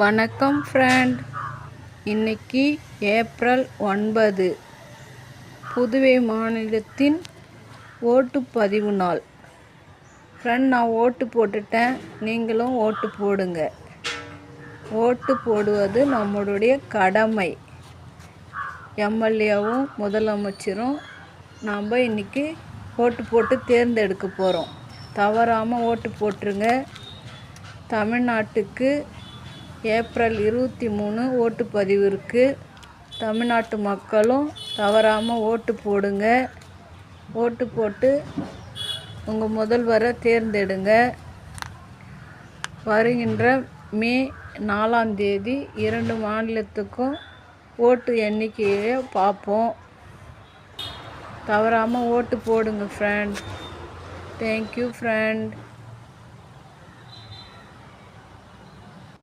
வணக்கம் ஃப்ரெண்ட். இன்னைக்கு ஏப்ரல் 9, புதுவை மாநிலத்தின் ஓட்டுப்பதிவு நாள். ஃப்ரெண்ட், நான் ஓட்டு போட்டுட்டேன், நீங்களும் ஓட்டு போடுங்க. ஓட்டு போடுவது நம்மளுடைய கடமை. எம்எல்ஏவும் முதலமைச்சரும் நாம் இன்னைக்கு ஓட்டு போட்டு தேர்ந்தெடுக்க போகிறோம். தவறாமல் ஓட்டு போட்டுருங்க. தமிழ்நாட்டுக்கு ஏப்ரல் 23 ஓட்டுப்பதிவு இருக்குது. தமிழ்நாட்டு மக்களும் தவறாமல் ஓட்டு போடுங்க. ஓட்டு போட்டு உங்கள் முதல்வரை தேர்ந்தெடுங்க. வருகின்ற மே 4 2 மாநிலத்துக்கும் ஓட்டு எண்ணிக்கையை பார்ப்போம். தவறாமல் ஓட்டு போடுங்க ஃப்ரெண்ட். Thank you friend.